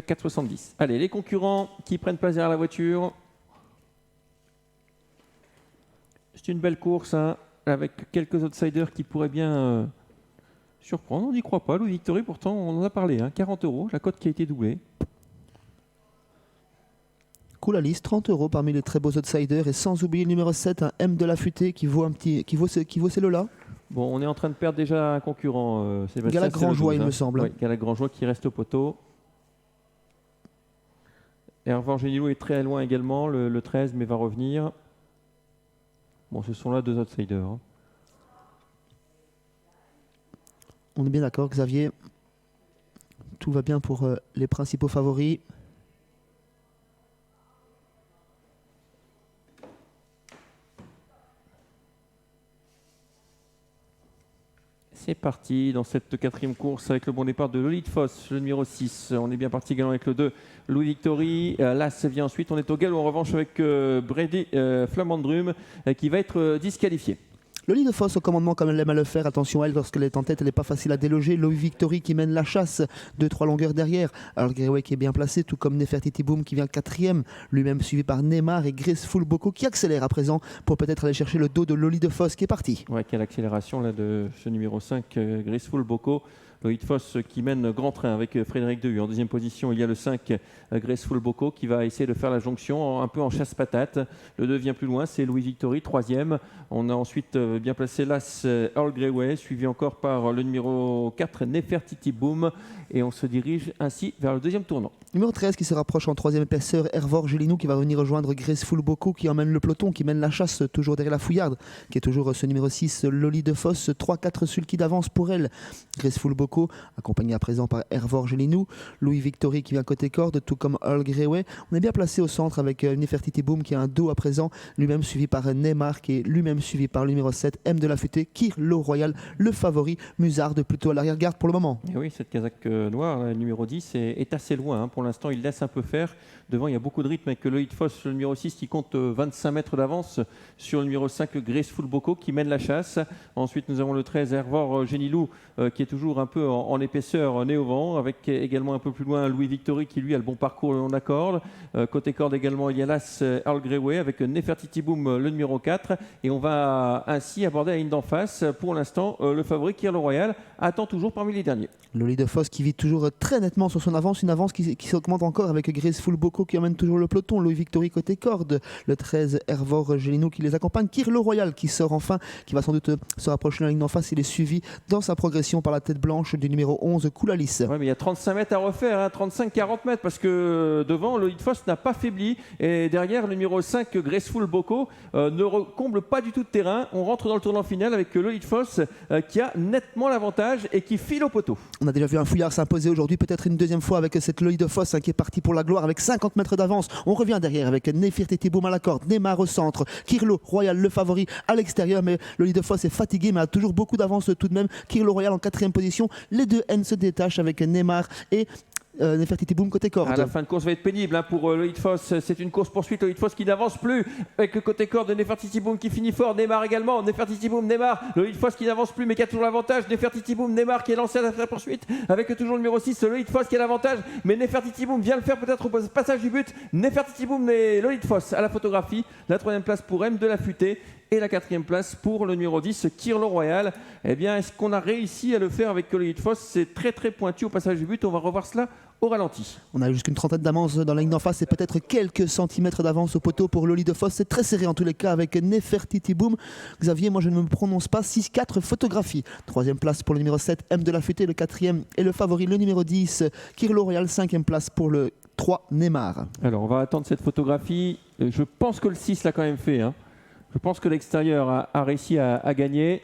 4,70. Allez, les concurrents qui prennent place derrière la voiture. C'est une belle course, hein, avec quelques outsiders qui pourraient bien surprendre. On n'y croit pas. Louis Victory, pourtant, on en a parlé. Hein, 40 €, la cote qui a été doublée. Coulalis, 30 € parmi les très beaux outsiders. Et sans oublier le numéro 7, un M de la Futée qui vaut ces lots-là. Bon, on est en train de perdre déjà un concurrent. Gala Grandjoie, il me semble. Oui, Gala Grandjoie qui reste au poteau. Hervor Génilou est très loin également, le 13, mais va revenir. Bon, ce sont là deux outsiders. Hein. On est bien d'accord, Xavier. Tout va bien pour les principaux favoris. C'est parti dans cette quatrième course avec le bon départ de Lolita Foss, le numéro 6. On est bien parti également avec le 2, Louis Victory. Las vient ensuite. On est au galop en revanche avec Brady Flamandrum qui va être disqualifié. Lolita Foss au commandement comme elle aime à le faire. Attention à elle, lorsqu'elle est en tête, elle n'est pas facile à déloger. Louis Victory qui mène la chasse, 2-3 longueurs derrière. Alors Greway qui est bien placé, tout comme Nefertiti Boom qui vient 4e, lui-même suivi par Neymar et Graceful Boko qui accélère à présent pour peut-être aller chercher le dos de Lolita Foss qui est parti. Ouais, quelle accélération là de ce numéro 5, Graceful Boko. Lolita Foss qui mène grand train avec Frédéric Dehu. En deuxième position, il y a le 5, Graceful Boko, qui va essayer de faire la jonction un peu en chasse-patate. Le 2 vient plus loin, c'est Louis Victory, 3e. On a ensuite bien placé l'As Earl Greway, suivi encore par le numéro 4, Nefertiti Boom. Et on se dirige ainsi vers le deuxième tournant. Numéro 13 qui se rapproche en troisième épaisseur, Hervor Gélinou qui va venir rejoindre Graceful Boko qui emmène le peloton, qui mène la chasse toujours derrière la fouillarde, qui est toujours ce numéro 6, Lolita Foss, 3-4 sulky d'avance pour elle. Graceful Boko, accompagné à présent par Hervor Gélinou, Louis Victory qui vient côté corde, tout comme Earl Greway. On est bien placé au centre avec Nefertiti Boom qui a un dos à présent, lui-même suivi par Neymar qui est lui-même suivi par le numéro 7, M de la Futée, Kirlo Royal, le favori, Musarde plutôt à l'arrière-garde pour le moment. Et oui, cette casaque noire, le numéro 10, est assez loin. Hein. Pour l'instant, il laisse un peu faire. Devant, il y a beaucoup de rythme avec Lolita Foss, le numéro 6, qui compte 25 mètres d'avance sur le numéro 5, Graceful Boko, qui mène la chasse. Ensuite, nous avons le 13, Hervor Génilou, qui est toujours un peu en épaisseur, nez au vent, avec également un peu plus loin Louis Victory, qui lui a le bon parcours le long de la corde. Côté corde également, il y a l'As Earl Greway, avec Nefertiti Boom, le numéro 4. Et on va ainsi aborder la ligne d'en face. Pour l'instant, le favori, Kirlo Royal, attend toujours parmi les derniers. Lolita Foss qui vit toujours très nettement sur son avance, une avance qui s'augmente encore avec Graceful Boko qui emmène toujours le peloton, Louis Victory côté corde, le 13 Hervor Gélinou qui les accompagne, Kirlo Royal qui sort enfin, qui va sans doute se rapprocher de la ligne d'en face, il est suivi dans sa progression par la tête blanche du numéro 11 Coulalis. Ouais, mais il y a 35 mètres à refaire, hein, 35-40 mètres parce que devant Lolita Foss n'a pas faibli et derrière le numéro 5 Graceful Boko ne comble pas du tout de terrain. On rentre dans le tournant final avec Lolita Foss qui a nettement l'avantage et qui file au poteau. On a déjà vu un fouillard s'imposer aujourd'hui, peut-être une deuxième fois avec cette Lolita Foss qui est partie pour la gloire avec 50 mètres d'avance. On revient derrière avec Nefertiti Boom à la corde, Neymar au centre, Kirlo Royal le favori à l'extérieur, mais Lolita Foss est fatigué mais a toujours beaucoup d'avance tout de même. Kirlo Royal en 4e position, les deux N se détachent avec Neymar et Nefertiti Boom côté corde. À la fin de course va être pénible hein, pour Lolita Foss. C'est une course poursuite. Lolita Foss qui n'avance plus avec le côté corde de Nefertiti Boom qui finit fort. Neymar également. Nefertiti Boom, Neymar. Lolita Foss qui n'avance plus mais qui a toujours l'avantage. Nefertiti Boom, Neymar qui est lancé à la poursuite avec toujours le numéro 6. Lolita Foss qui a l'avantage. Mais Nefertiti Boom vient le faire peut-être au passage du but. Nefertiti Boom et Lolita Foss à la photographie. La 3e place pour M de la Futée. Et la 4e place pour le numéro 10, Kirlo Royal. Eh bien, est-ce qu'on a réussi à le faire avec Lolita Foss? C'est très très pointu au passage du but. On va revoir cela au ralenti. On a jusqu'une trentaine d'avance dans la ligne d'en face et peut-être quelques centimètres d'avance au poteau pour Lolita Foss. C'est très serré en tous les cas avec Nefertiti Boom. Xavier, moi je ne me prononce pas. 6-4 photographie. 3e place pour le numéro 7, M de la Futée. Le 4e et le favori, le numéro 10, Kirlo Royal. 5e place pour le 3, Neymar. Alors, on va attendre cette photographie. Je pense que le 6 l'a quand même fait. Hein. Je pense que l'extérieur a réussi à gagner.